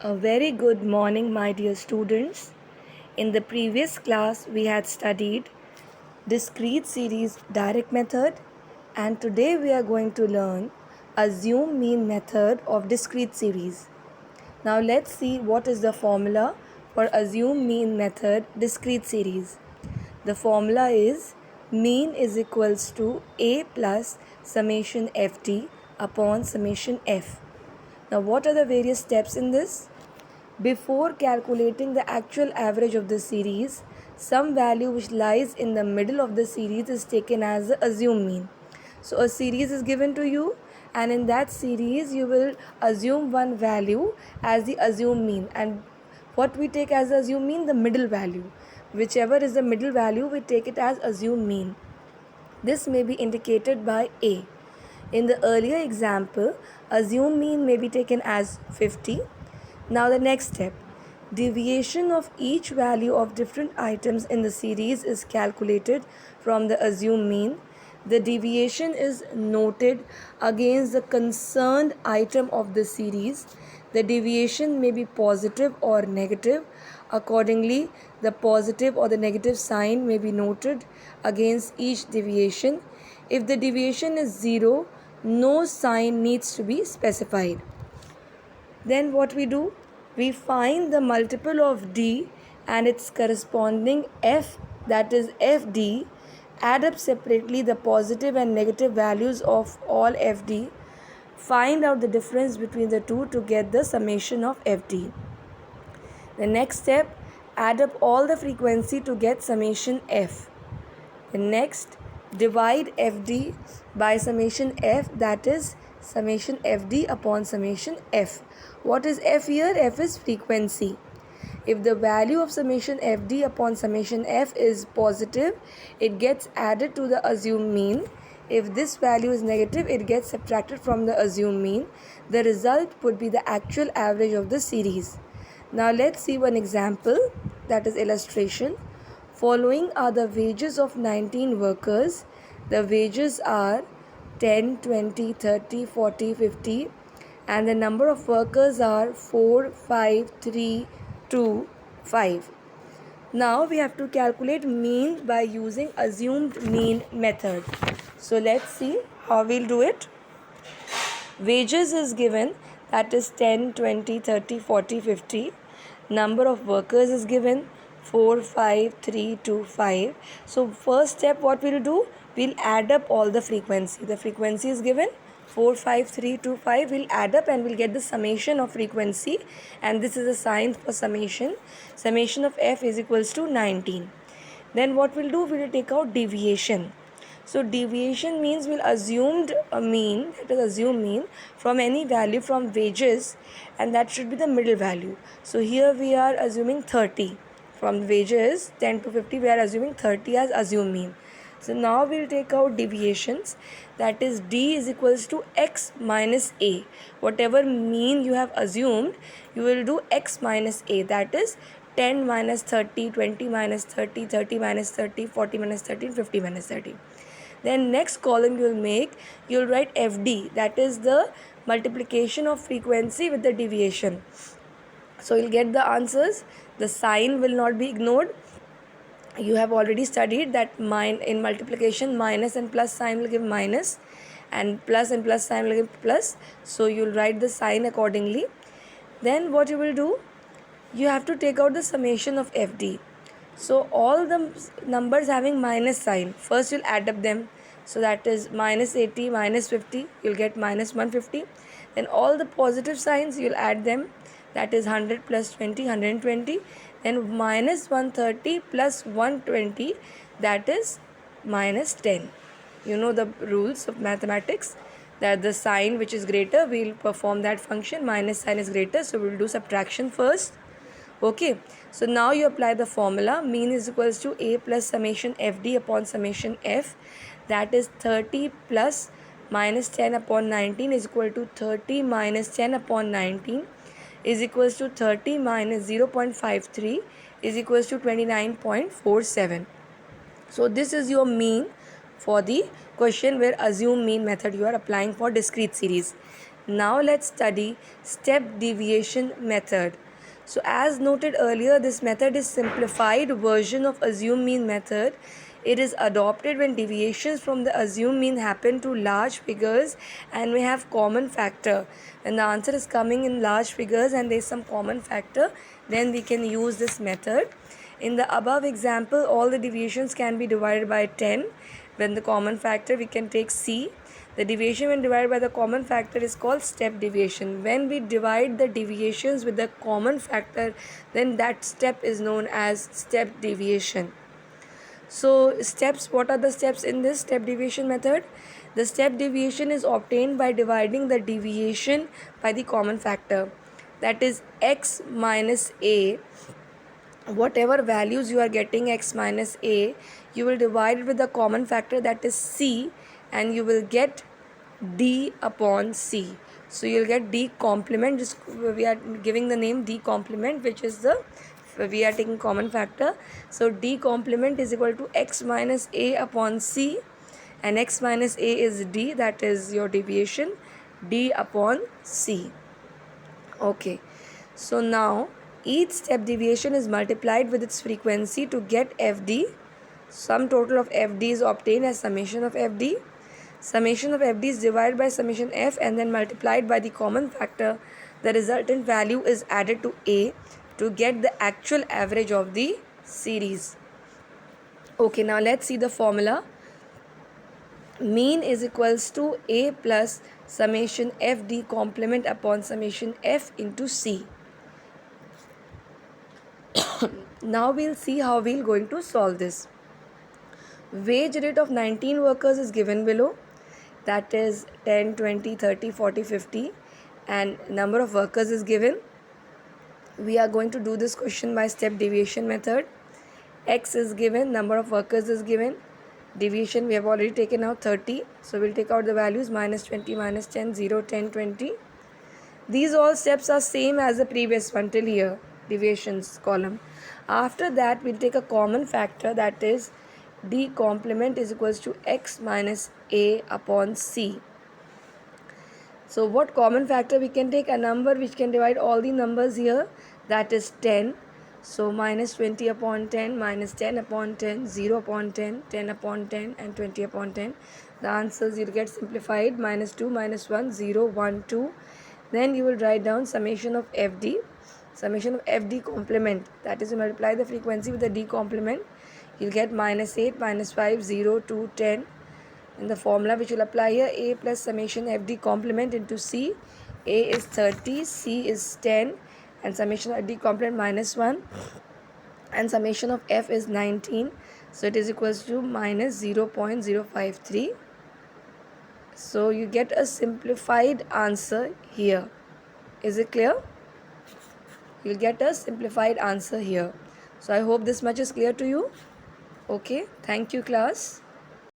A very good morning, my dear students. In the previous class, we had studied discrete series direct method, and today we are going to learn assume mean method of discrete series. Now let's see what is the formula for assume mean method discrete series. The formula is mean is equals to a plus summation ft upon summation f. Now what are the various steps in this? Before calculating the actual average of the series, some value which lies in the middle of the series is taken as the assumed mean. So a series is given to you, and in that series you will assume one value as the assumed mean, and what we take as the assumed mean, the middle value. Whichever is the middle value, we take it as assumed mean. This may be indicated by A. In the earlier example, assumed mean may be taken as 50. Now the next step. Deviation of each value of different items in the series is calculated from the assumed mean. The deviation is noted against the concerned item of the series. The deviation may be positive or negative. Accordingly, the positive or the negative sign may be noted against each deviation. If the deviation is 0, no sign needs to be specified. Then what we do? We find the multiple of d and its corresponding f, that is fd, add up separately the positive and negative values of all fd, find out the difference between the two to get the summation of fd. The next step, add up all the frequency to get summation f. The next, divide fd by summation f, that is summation fd upon summation f. What is f here? F is frequency. If the value of summation fd upon summation f is positive, it gets added to the assumed mean. If this value is negative, it gets subtracted from the assumed mean. The result would be the actual average of the series. Now let's see one example, that is illustration. Following are the wages of 19 workers. The wages are 10, 20, 30, 40, 50, and the number of workers are 4, 5, 3, 2, 5. Now we have to calculate mean by using assumed mean method. So let's see how we'll do it. Wages is given, that is 10, 20, 30, 40, 50. Number of workers is given, 4, 5, 3, 2, 5. So first step, what we'll do? We'll add up all the frequency. The frequency is given 4, 5, 3, 2, 5. We'll add up and we'll get the summation of frequency, and this is a sign for summation. Summation of f is equals to 19. Then what we'll do? We'll take out deviation. So deviation means we'll assumed a mean, that is assumed mean from any value from wages, and that should be the middle value. So here we are assuming 30. From wages 10 to 50, we are assuming 30 as assumed mean. So now we'll take out deviations, that is d is equals to x minus a. Whatever mean you have assumed, you will do x minus a, that is 10 minus 30, 20 minus 30, 30 minus 30, 40 minus 30, 50 minus 30. Then next column you'll write fd, that is the multiplication of frequency with the deviation. So you'll get the answers. The sign will not be ignored. You have already studied that in multiplication minus and plus sign will give minus, and plus sign will give plus. So you'll write the sign accordingly. Then what you will do? You have to take out the summation of fd. So all the numbers having minus sign, first you'll add up them. So that is minus 80 minus 50, you'll get minus 150. Then all the positive signs, you'll add them. That is 100 plus 20, 120. Then minus 130 plus 120, that is minus 10. You know the rules of mathematics, that the sign which is greater, we'll perform that function. Minus sign is greater, so we'll do subtraction first. Okay, so now you apply the formula. Mean is equals to a plus summation fd upon summation f, that is 30 plus minus 10 upon 19 is equal to 30 minus 10 upon 19 is equals to 30 minus 0.53 is equals to 29.47. So this is your mean for the question where assume mean method you are applying for discrete series. Now let's study step deviation method. So as noted earlier, this method is simplified version of assumed mean method. It is adopted when deviations from the assumed mean happen to large figures and may have common factor. When the answer is coming in large figures and there is some common factor, then we can use this method. In the above example, all the deviations can be divided by 10. When the common factor, we can take C. The deviation when divided by the common factor is called step deviation. When we divide the deviations with the common factor, then that step is known as step deviation. So steps, what are the steps in this step deviation method? The step deviation is obtained by dividing the deviation by the common factor, that is x minus a. Whatever values you are getting x minus a, you will divide it with the common factor, that is c, and you will get d upon c. So you will get d complement. Just we are giving the name d complement, which is the, we are taking common factor. So d complement is equal to x minus a upon c, and x minus a is d, that is your deviation, d upon c. Okay, so now each step deviation is multiplied with its frequency to get fd. Sum total of fd is obtained as summation of fd. Summation of fd is divided by summation f and then multiplied by the common factor. The resultant value is added to a to get the actual average of the series. Okay, now let's see the formula. Mean is equals to a plus summation fd complement upon summation f into c. Now we'll see how we're going to solve this. Wage rate of 19 workers is given below, that is 10, 20, 30, 40, 50, and number of workers is given. We are going to do this question by step deviation method. X is given, number of workers is given. Deviation we have already taken out 30, so we'll take out the values minus 20, minus 10, 0, 10, 20. These all steps are same as the previous one till here, deviations column. After that, we'll take a common factor, that is d complement is equals to x minus a upon c. So what common factor we can take? A number which can divide all the numbers here, that is 10. So minus 20 upon 10, minus 10 upon 10, 0 upon 10, 10 upon 10, and 20 upon 10. The answers you'll get simplified, minus 2, minus 1, 0, 1, 2. Then you will write down summation of fd. Summation of fd complement, that is, you multiply the frequency with the d complement. You'll get minus 8, minus 5, 0, 2, 10. In the formula which will apply here, a plus summation fd complement into c. A is 30, c is 10, and summation of d complement minus 1, and summation of f is 19. So it is equals to minus 0.053. So you get a simplified answer here. Is it clear? You'll get a simplified answer here. So I hope this much is clear to you. Okay, thank you class.